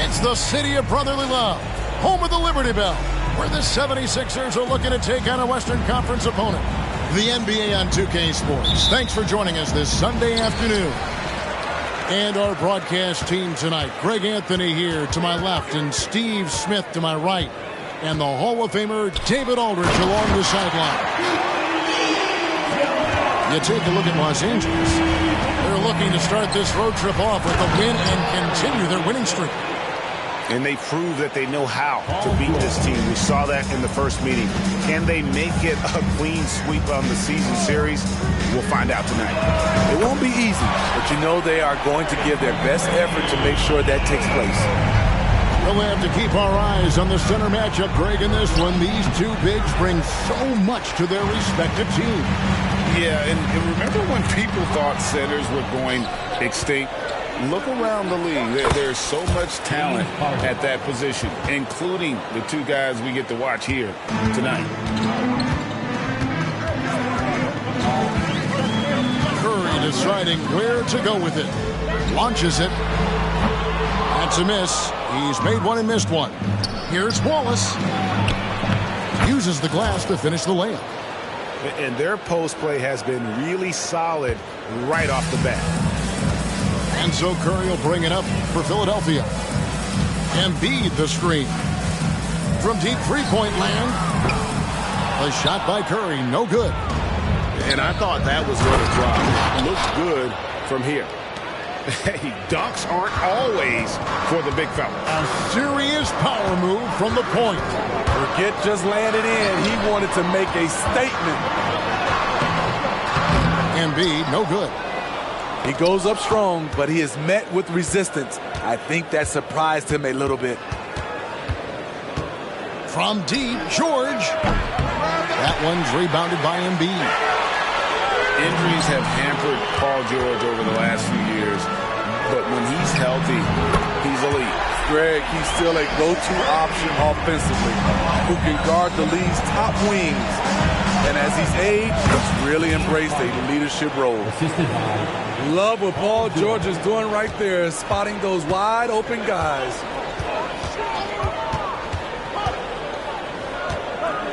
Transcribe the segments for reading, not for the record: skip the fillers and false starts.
It's the city of brotherly love, home of the Liberty Bell, where the 76ers are looking to take on a Western Conference opponent, the NBA on 2K Sports. Thanks for joining us this Sunday afternoon. And our broadcast team tonight, Greg Anthony here to my left and Steve Smith to my right, and the Hall of Famer David Aldridge along the sideline. You take a look at Los Angeles. They're looking to start this road trip off with a win and continue their winning streak. And they prove that they know how to beat this team. We saw that in the first meeting. Can they make it a clean sweep on the season series? We'll find out tonight. It won't be easy, but you know they are going to give their best effort to make sure that takes place. We'll have to keep our eyes on the center matchup, Greg, in this one. These two bigs bring so much to their respective teams. Yeah, and remember when people thought centers were going extinct? Look around the league. There's so much talent at that position, including the two guys we get to watch here tonight. Curry deciding where to go with it. Launches it. That's a miss. He's made one and missed one. Here's Wallace. Uses the glass to finish the layup. And their post play has been really solid right off the bat. And so Curry will bring it up for Philadelphia. Embiid the screen. From deep three-point land. A shot by Curry, no good. And I thought that was going to drop. It looks good from here. Hey, dunks aren't always for the big fella. A serious power move from the point. Forget just landing in. He wanted to make a statement. Embiid, no good. He goes up strong, but he is met with resistance. I think that surprised him a little bit. From deep, George. That one's rebounded by Embiid. Injuries have hampered Paul George over the last few years, but when he's healthy, he's elite. Greg, he's still a go-to option offensively, who can guard the league's top wings. And as he's aged, he's really embraced a leadership role. Love what Paul George is doing right there, spotting those wide open guys.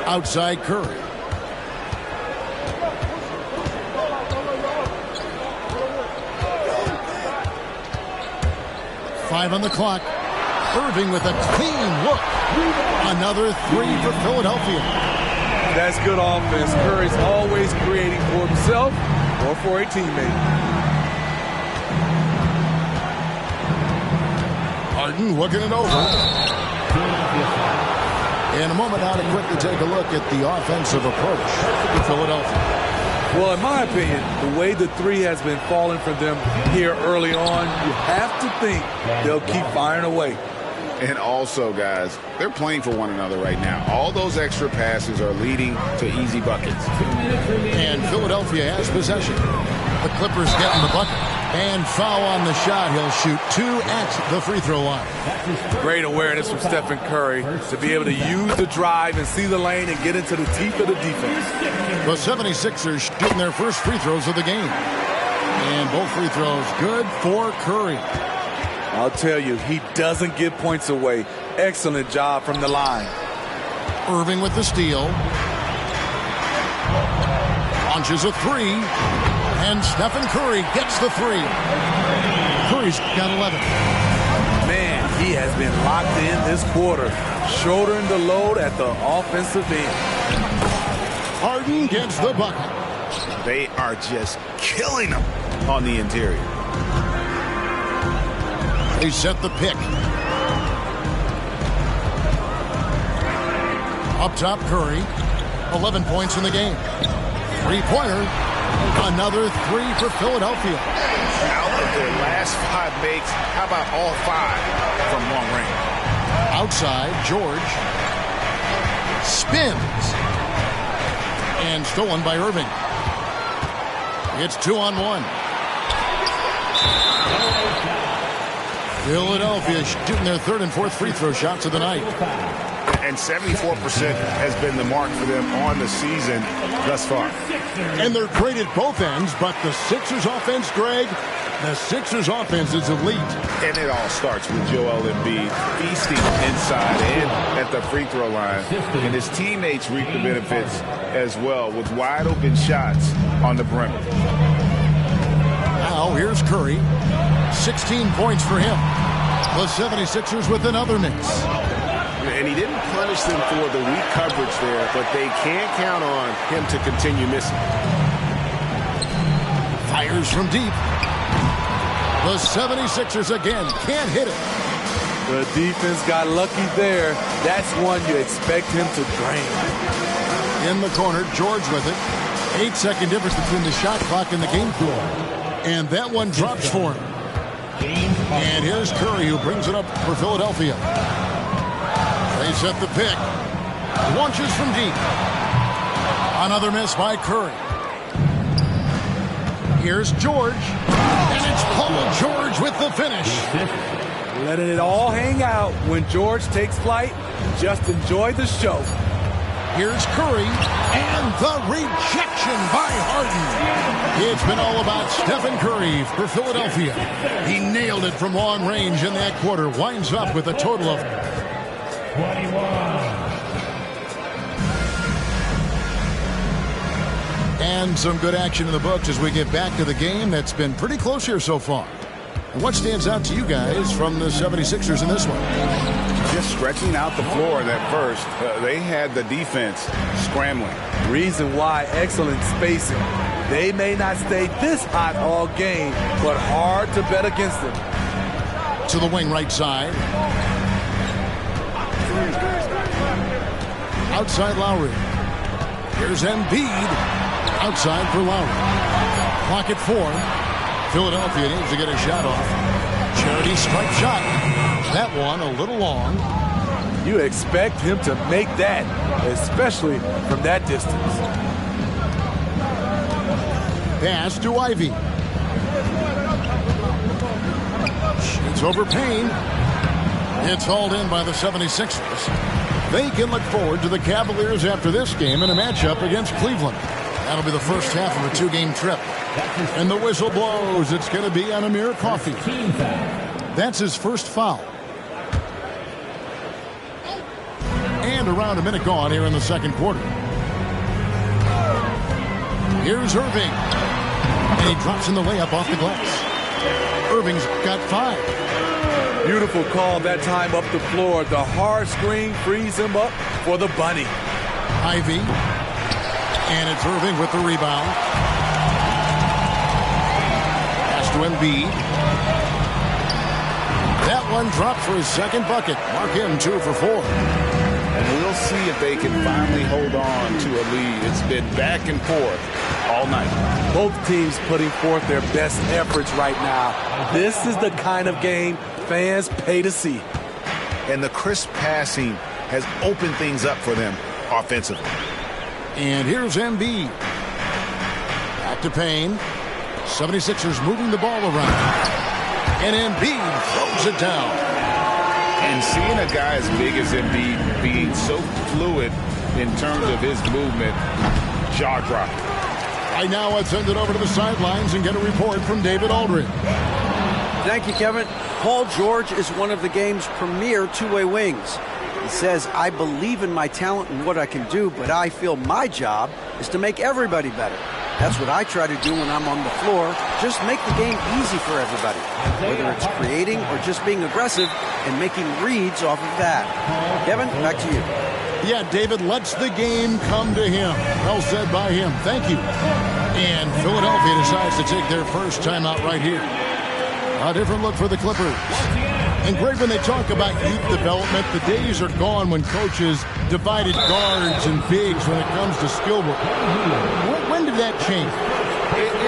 Outside Curry. Five on the clock. Irving with a clean look. Another three for Philadelphia. That's good offense. Curry's always creating for himself or for a teammate. Harden looking it over. In a moment now to quickly take a look at the offensive approach for Philadelphia. Well, in my opinion, the way the three has been falling for them here early on, you have to think they'll keep firing away. And also, guys, they're playing for one another right now. All those extra passes are leading to easy buckets. And Philadelphia has possession. The Clippers getting the bucket. And foul on the shot. He'll shoot two at the free throw line. Great awareness from Stephen Curry to be able to use the drive and see the lane and get into the teeth of the defense. The 76ers shooting their first free throws of the game. And both free throws good for Curry. I'll tell you, he doesn't give points away. Excellent job from the line. Irving with the steal. Launches a three. And Stephen Curry gets the three. Curry's got 11. Man, he has been locked in this quarter, shouldering the load at the offensive end. Harden gets the bucket. They are just killing them on the interior. They set the pick. Up top, Curry. 11 points in the game. Three-pointer. Another three for Philadelphia. Out of their last 5 makes, how about all 5 from long range? Outside, George. Spins. And stolen by Irving. It's 2-on-1. Philadelphia shooting their 3rd and 4th free throw shots of the night. And 74% has been the mark for them on the season thus far. And they're great at both ends, but the Sixers offense, Greg, the Sixers offense is elite. And it all starts with Joel Embiid feasting inside and at the free throw line. And his teammates reap the benefits as well with wide open shots on the perimeter. Now here's Curry. 16 points for him. The 76ers with another miss. And he didn't punish them for the weak coverage there, but they can't count on him to continue missing. Fires from deep. The 76ers again can't hit it. The defense got lucky there. That's one you expect him to drain. In the corner, George with it. 8-second difference between the shot clock and the game clock. And that one drops for him. And here's Curry, who brings it up for Philadelphia. They set the pick. Launches from deep. Another miss by Curry. Here's George. And it's Paul George with the finish. Letting it all hang out when George takes flight. Just enjoy the show. Here's Curry. And the rejection by Harden. It's been all about Stephen Curry for Philadelphia. He nailed it from long range in that quarter. Winds up with a total of 21. And some good action in the books as we get back to the game that's been pretty close here so far. And what stands out to you guys from the 76ers in this one? Just stretching out the floor that first. They had the defense scrambling. Reason why, excellent spacing. They may not stay this hot all game, but hard to bet against them. To the wing right side. Outside Lowry. Here's Embiid. Outside for Lowry. Clock at 4. Philadelphia needs to get a shot off. Charity stripe shot. That one a little long. You expect him to make that, especially from that distance. Pass to Ivy. Shoots over Payne. It's hauled in by the 76ers. They can look forward to the Cavaliers after this game in a matchup against Cleveland. That'll be the first half of a 2-game trip. And the whistle blows. It's going to be on Amir Coffey. That's his first foul. And around a minute gone here in the second quarter. Here's Irving. And he drops in the layup off the glass. Irving's got 5. Beautiful call that time up the floor. The hard screen frees him up for the bunny. Ivy. And it's Irving with the rebound. Pass to Embiid. That one dropped for his second bucket. Mark him 2 for 4. And we'll see if they can finally hold on to a lead. It's been back and forth all night. Both teams putting forth their best efforts right now. This is the kind of game fans pay to see. And the crisp passing has opened things up for them offensively. And here's Embiid. Back to Payne. 76ers moving the ball around. And Embiid throws it down. And seeing a guy as big as Embiid being so fluid in terms of his movement, jaw-dropping. Right now, let's send it over to the sidelines and get a report from David Aldridge. Thank you, Kevin. Paul George is one of the game's premier two-way wings. He says, I believe in my talent and what I can do, but I feel my job is to make everybody better. That's what I try to do when I'm on the floor. Just make the game easy for everybody, whether it's creating or just being aggressive and making reads off of that. Kevin, back to you. Yeah, David lets the game come to him. Well said by him. Thank you. And Philadelphia decides to take their first timeout right here. A different look for the Clippers. And great when they talk about youth development, the days are gone when coaches divided guards and bigs when it comes to skill work. When did that change?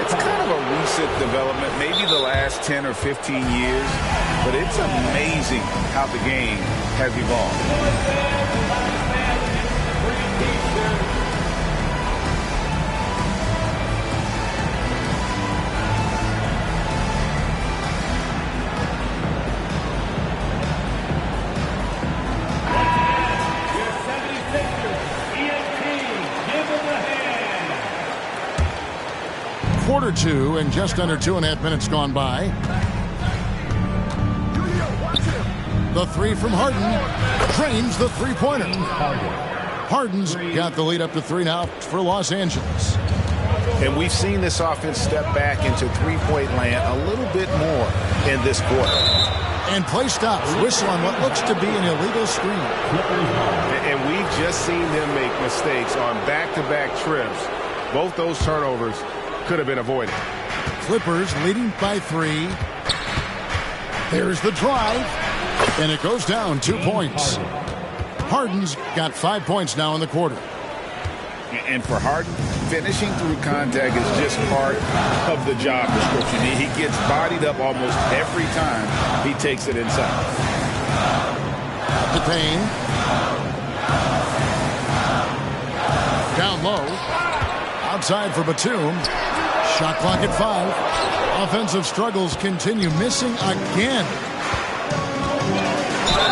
It's kind of a recent development, maybe the last 10 or 15 years, but it's amazing how the game has evolved. Quarter two and just under 2.5 minutes gone by. The three from Harden drains the three-pointer. Harden's got the lead up to 3 now for Los Angeles. And we've seen this offense step back into three-point land a little bit more in this quarter. And play stops. Whistle on what looks to be an illegal screen. And we've just seen them make mistakes on back-to-back trips. Both those turnovers could have been avoided. Clippers leading by 3. There's the drive. And it goes down 2 points. Harden's got 5 points now in the quarter. And for Harden, finishing through contact is just part of the job description. He gets bodied up almost every time he takes it inside. To Payne. Down low. Outside for Batum. Shot clock at 5. Offensive struggles continue. Missing again.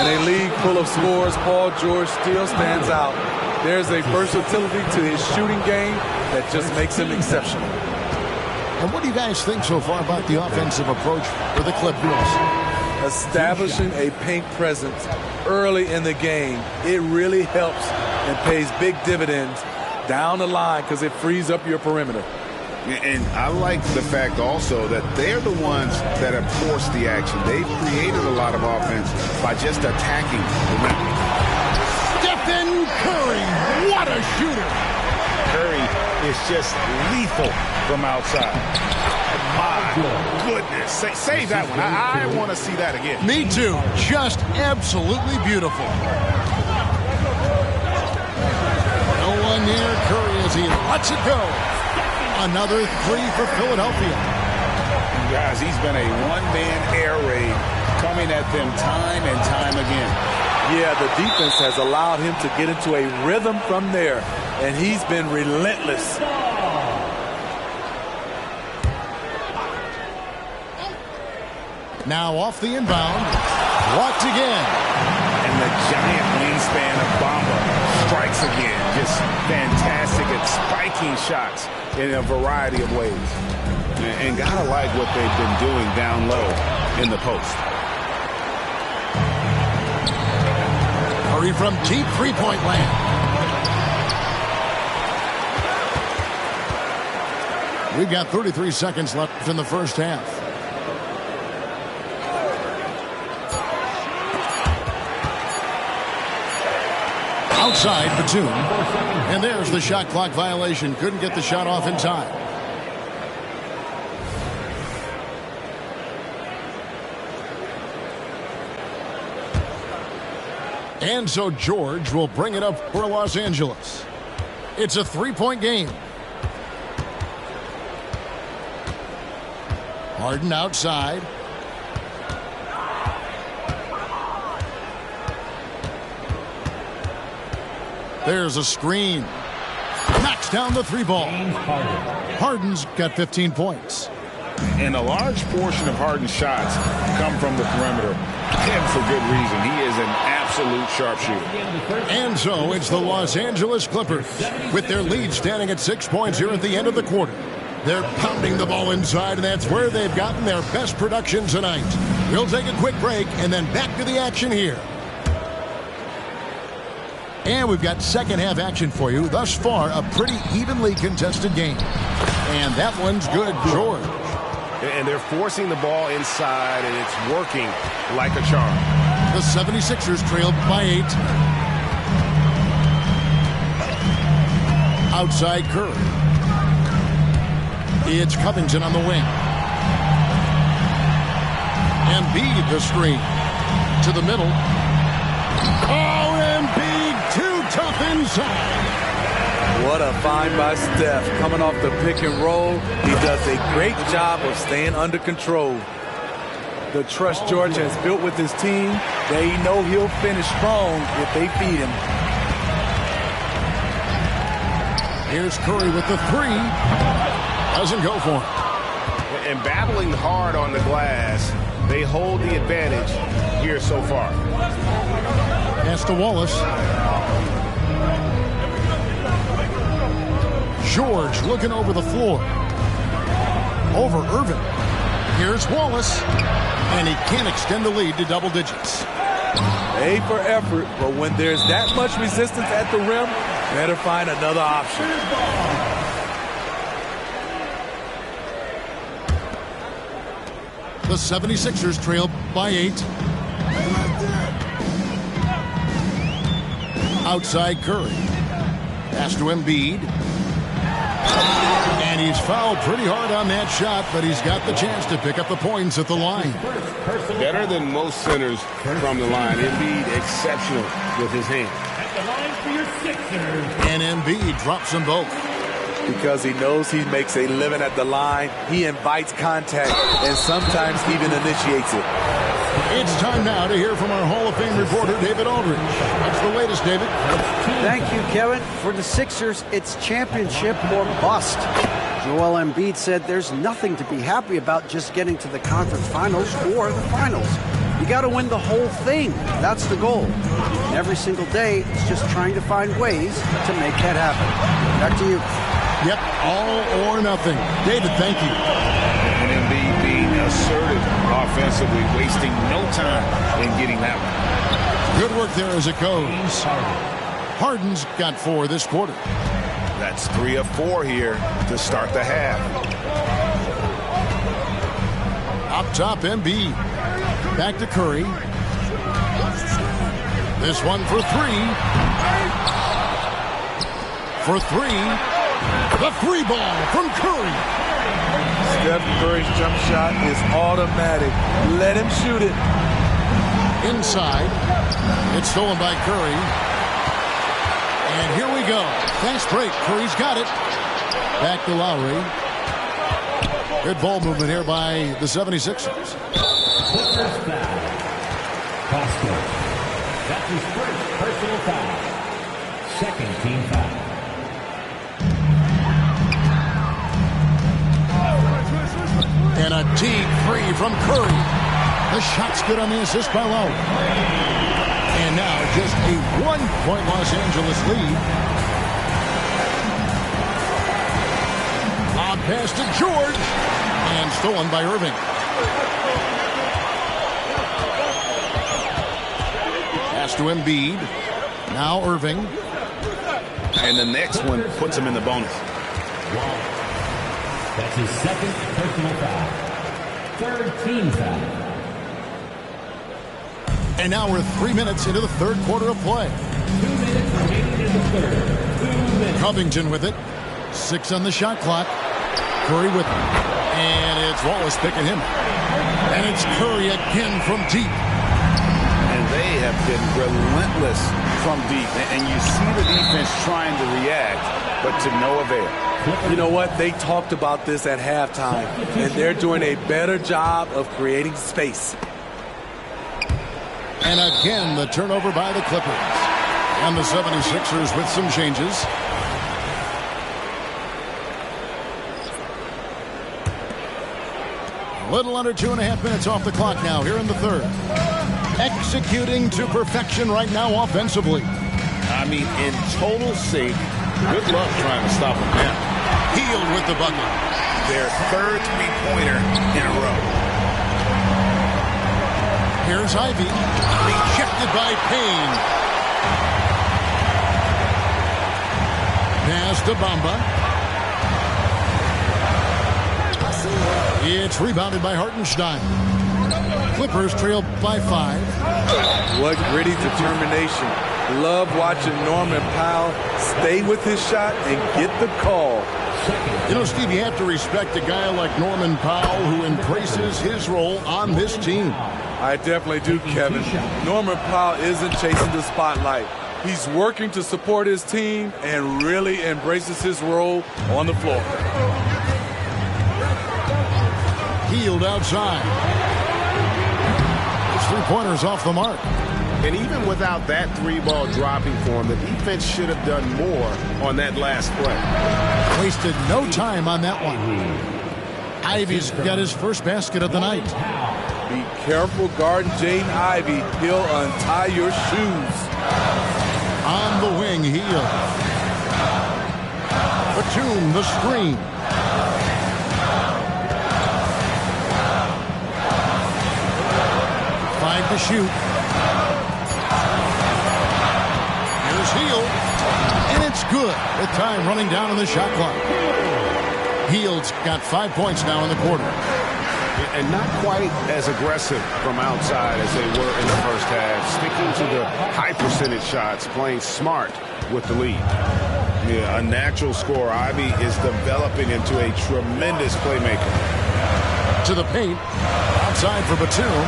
In a league full of scores, Paul George still stands out. There's a versatility to his shooting game that just makes him exceptional. And what do you guys think so far about the offensive approach for the Clippers? Establishing a paint presence early in the game, it really helps and pays big dividends down the line because it frees up your perimeter. And I like the fact also that they're the ones that have forced the action. They've created a lot of offense by just attacking the rim. Stephen Curry, what a shooter. Curry is just lethal from outside. My goodness. Save that one. I want to see that again. Me too. Just absolutely beautiful. No one near Curry as he lets it go. Another 3 for Philadelphia. Guys, he's been a one-man air raid coming at them time and time again. Yeah, the defense has allowed him to get into a rhythm from there, and he's been relentless. Now off the inbound. Blocked again. And the giant wingspan of Bamba strikes again. Just fantastic at spiking shots in a variety of ways. And gotta like what they've been doing down low in the post. Curry from deep three-point land. We've got 33 seconds left in the first half. Outside Batum. And there's the shot clock violation. Couldn't get the shot off in time. And so George will bring it up for Los Angeles. It's a 3-point game. Harden outside. There's a screen. Knocks down the 3-ball. Harden's got 15 points. And a large portion of Harden's shots come from the perimeter. And for good reason. He is an absolute sharpshooter. And so it's the Los Angeles Clippers with their lead standing at 6 points here at the end of the quarter. They're pounding the ball inside, and that's where they've gotten their best production tonight. We'll take a quick break and then back to the action here. And we've got second half action for you. Thus far, a pretty evenly contested game. And that one's good, George. And they're forcing the ball inside, and it's working like a charm. The 76ers trailed by 8. Outside Curry. It's Covington on the wing. Embiid the screen. To the middle. Oh, Embiid too tough inside. What a find by Steph. Coming off the pick and roll, he does a great job of staying under control. The trust George has built with his team, they know he'll finish strong if they feed him. Here's Curry with the 3. Doesn't go for him. And battling hard on the glass, they hold the advantage here so far. Pass to Wallace. George looking over the floor. Over Irving. Here's Wallace. And he can't extend the lead to double digits. A for effort, but when there's that much resistance at the rim, better find another option. The 76ers trail by 8. Outside Curry. Pass to Embiid. And he's fouled pretty hard on that shot, but he's got the chance to pick up the points at the line. Better than most centers from the line. Embiid exceptional with his hands. At the line for your Sixers. And Embiid drops them both. Because he knows he makes a living at the line, he invites contact and sometimes even initiates it. It's time now to hear from our Hall of Fame reporter, David Aldridge. What's the latest, David? Thank you, Kevin. For the Sixers, it's championship or bust. Joel Embiid said there's nothing to be happy about just getting to the conference finals or the finals. You got to win the whole thing. That's the goal. And every single day, it's just trying to find ways to make that happen. Back to you. Yep, all or nothing. David, thank you. And Embiid being assertive offensively, wasting no time in getting that one. Good work there as it goes. Harden's got 4 this quarter. That's 3 of 4 here to start the half. Up top, Embiid. Back to Curry. This one for 3. For 3. The 3 ball from Curry. Steph Curry's jump shot is automatic. Let him shoot it. Inside. It's stolen by Curry. And here we go. Fast break. Curry's got it. Back to Lowry. Good ball movement here by the 76ers. Clippers foul. Costa. That's his first personal foul. Second team foul. And a deep 3 from Curry. The shot's good on the assist by Lowry. And now just a 1-point Los Angeles lead. Lob pass to George. And stolen by Irving. Pass to Embiid. Now Irving. And the next one puts him in the bonus. That's his second personal foul. Third team foul. And now we're 3 minutes into the third quarter of play. 2 minutes remaining in the third. 2 minutes. Covington with it. 6 on the shot clock. Curry with it. And it's Wallace picking him. And it's Curry again from deep. And they have been relentless from deep. And you see the defense trying to react, but to no avail. You know what? They talked about this at halftime, and they're doing a better job of creating space. And again, the turnover by the Clippers. And the 76ers with some changes. A little under 2.5 minutes off the clock now here in the third. Executing to perfection right now offensively. I mean, in total sync. Good luck trying to stop him now. Healed with the bucket. their third three-pointer in a row. Here's Ivy. Rejected by Payne. Pass to Bamba. It's rebounded by Hartenstein. Clippers trail by 5. What gritty determination. Love watching Norman Powell stay with his shot and get the call. You know, Steve, you have to respect a guy like Norman Powell who embraces his role on this team. I definitely do, Kevin. Norman Powell isn't chasing the spotlight. He's working to support his team and really embraces his role on the floor. Hield outside. His three-pointer's off the mark. And even without that three-ball dropping for him, the defense should have done more on that last play. Wasted no time on that one. Ivy's got his first basket of the night. Be careful guarding Jaden Ivey. He'll untie your shoes. On the wing, Hield. Batum, the screen. Five to shoot. Here's Hield. And it's good with time running down on the shot clock. Hield's got 5 points now in the quarter. And not quite as aggressive from outside as they were in the first half. Sticking to the high percentage shots, playing smart with the lead. Yeah, a natural scorer. Ivy is developing into a tremendous playmaker. To the paint. Outside for Batum.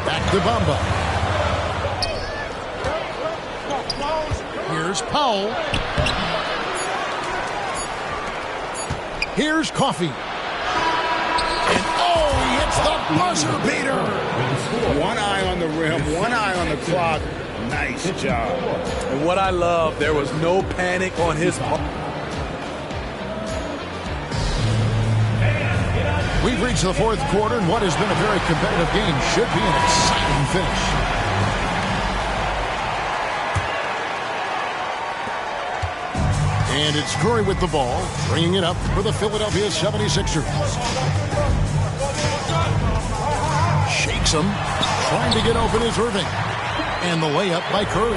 Back to Bamba. Here's Powell. Here's Coffey. And oh, he hits the buzzer beater. One eye on the rim, one eye on the clock. Nice job. And what I love, there was no panic on his part. We've reached the fourth quarter, and what has been a very competitive game should be an exciting finish. And it's Curry with the ball, bringing it up for the Philadelphia 76ers. Shakes him. Trying to get open is Irving. And the layup by Curry.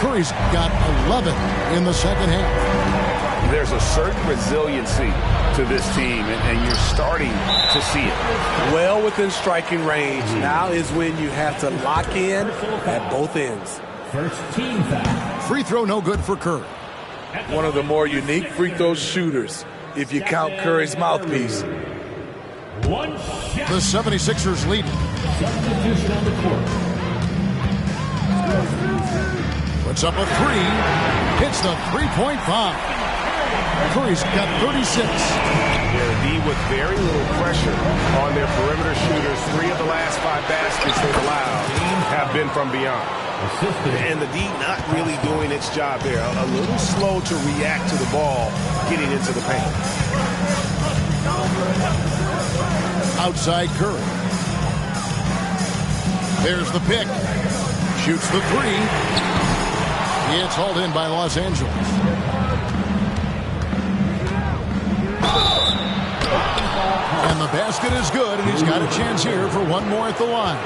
Curry's got 11 in the second half. There's a certain resiliency to this team, and you're starting to see it. Well within striking range. Now is when you have to lock in at both ends. First team foul. Free throw no good for Curry. One of the more unique free throw shooters, if you count Curry's mouthpiece. One shot. The 76ers lead. Substitution on the court. Puts up a three. Hits the three-point foul. Curry's got 36. They're D with very little pressure on their perimeter shooters. 3 of the last 5 baskets they've allowed have been from beyond. And the D not really doing its job there. A little slow to react to the ball getting into the paint. Outside Curry. There's the pick. Shoots the three. It's hauled in by Los Angeles. And the basket is good, and he's got a chance here for one more at the line.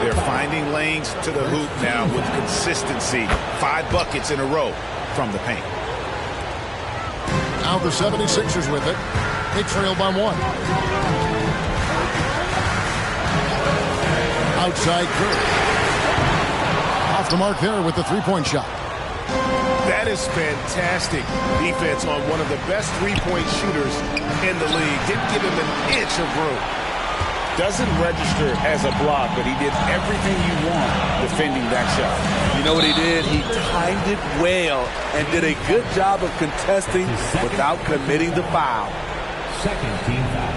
They're finding lanes to the hoop now with consistency. 5 buckets in a row from the paint. Now the 76ers with it. They trail by 1. Outside Curry. Off the mark there with the three-point shot. That is fantastic defense on one of the best three-point shooters in the league. Didn't give him an inch of room. Doesn't register as a block, but he did everything you want defending that shot. You know what he did? He timed it well and did a good job of contesting without committing the foul. Second team foul.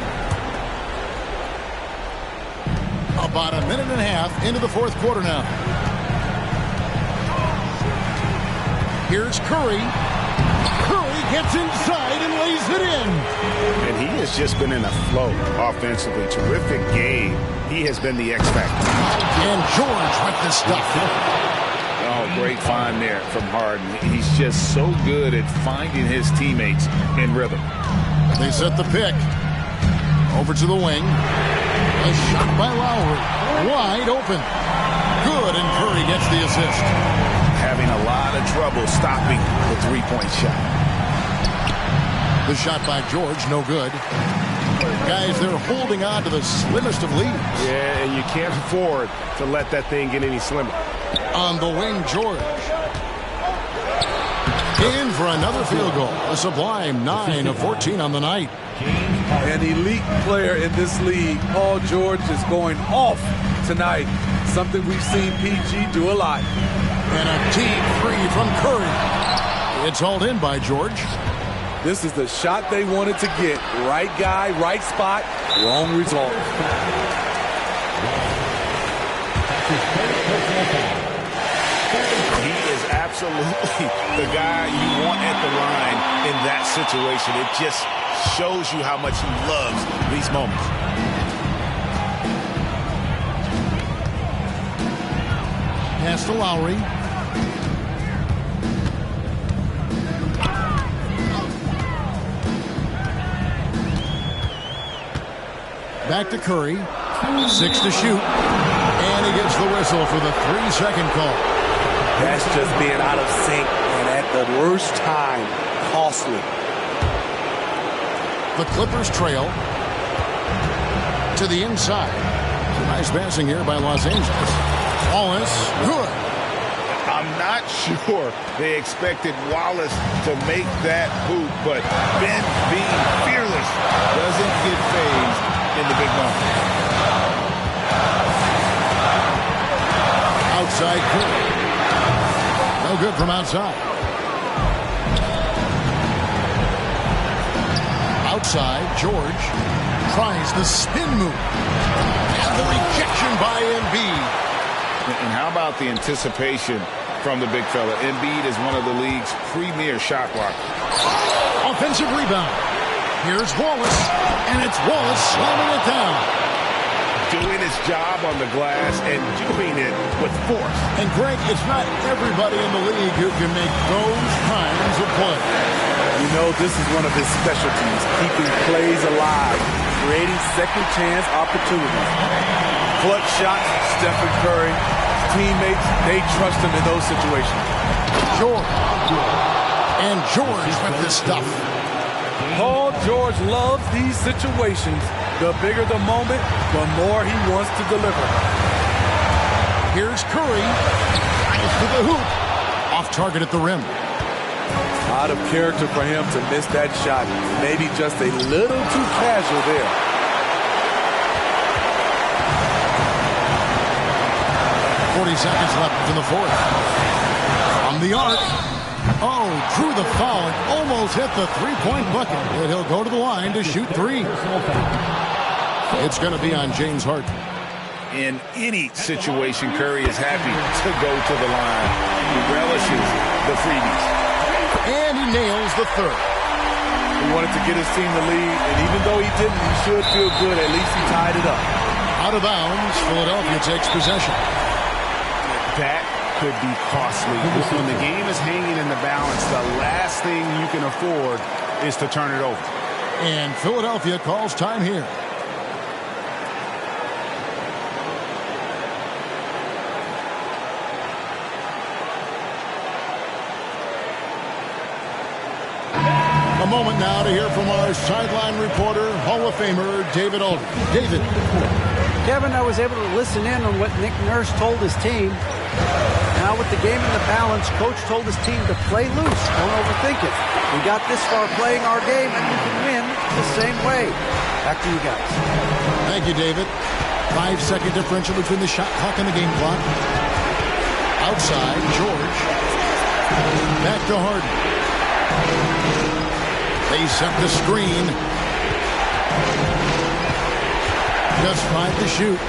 About a minute and a half into the fourth quarter now. Here's Curry. Curry gets inside and lays it in. And he has just been in a flow offensively. Terrific game. He has been the X factor. And George with the stuff. Oh, great find there from Harden. He's just so good at finding his teammates in rhythm. They set the pick. Over to the wing. A shot by Lowry. Wide open. Good, and Curry gets the assist. Having a lot of trouble stopping the three-point shot. The shot by George, no good. Guys, they're holding on to the slimmest of leads. Yeah, and you can't afford to let that thing get any slimmer. On the wing, George. In for another field goal. A sublime 9 of 14 on the night. An elite player in this league, Paul George, is going off tonight. Something we've seen PG do a lot. And a deep three from Curry. It's hauled in by George. This is the shot they wanted to get. Right guy, right spot, wrong result. He is absolutely the guy you want at the line in that situation. It just shows you how much he loves these moments. Pass to Lowry. Back to Curry. 6 to shoot. And he gets the whistle for the 3-second call. That's just being out of sync and at the worst time, costly. The Clippers trail to the inside. Nice passing here by Los Angeles. Wallace, good. I'm not sure they expected Wallace to make that hoop, but Ben, being fearless, doesn't get phased in the big moment. Outside Curry. No good from outside. Outside, George tries the spin move. And the rejection by Embiid. And how about the anticipation from the big fella? Embiid is one of the league's premier shot blockers. Offensive rebound. Here's Wallace, and it's Wallace slamming it down. Doing his job on the glass and doing it with force. And Greg, it's not everybody in the league who can make those kinds of plays. You know, this is one of his specialties, keeping plays alive, creating second chance opportunities. Clutch shots, Stephen Curry, teammates, they trust him in those situations. George. And George with this stuff. Paul George loves these situations. The bigger the moment, the more he wants to deliver. Here's Curry. Drives to the hoop. Off target at the rim. Out of character for him to miss that shot. Maybe just a little too casual there. Seconds left in the fourth. On the arc. Oh, drew the foul and almost hit the three-point bucket. And he'll go to the line to shoot 3. It's going to be on James Harden. In any situation, Curry is happy to go to the line. He relishes the freebies. And he nails the third. He wanted to get his team the lead, and even though he didn't, he should feel good. At least he tied it up. Out of bounds, Philadelphia takes possession. That could be costly. When the game is hanging in the balance, the last thing you can afford is to turn it over. And Philadelphia calls time here. A moment now to hear from our sideline reporter, Hall of Famer David Aldridge. David. Kevin, I was able to listen in on what Nick Nurse told his team. Now with the game in the balance, Coach told his team to play loose. Don't overthink it. We got this far playing our game, and we can win the same way. Back to you guys. Thank you, David. 5-second differential between the shot clock and the game clock. Outside, George. Back to Harden. They set the screen. Just 5 to shoot.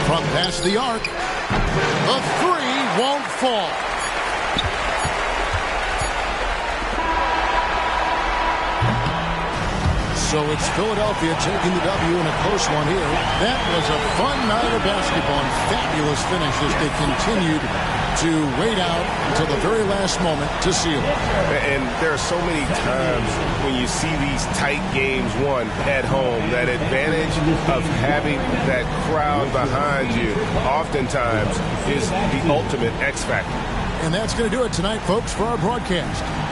From past the arc. The 3 won't fall. So it's Philadelphia taking the W in a close one here. That was a fun night of basketball and fabulous finish as they continued to wait out until the very last moment to seal it. And there are so many times when you see these tight games won at home, that advantage of having that crowd behind you oftentimes is the ultimate X factor. And that's going to do it tonight, folks, for our broadcast.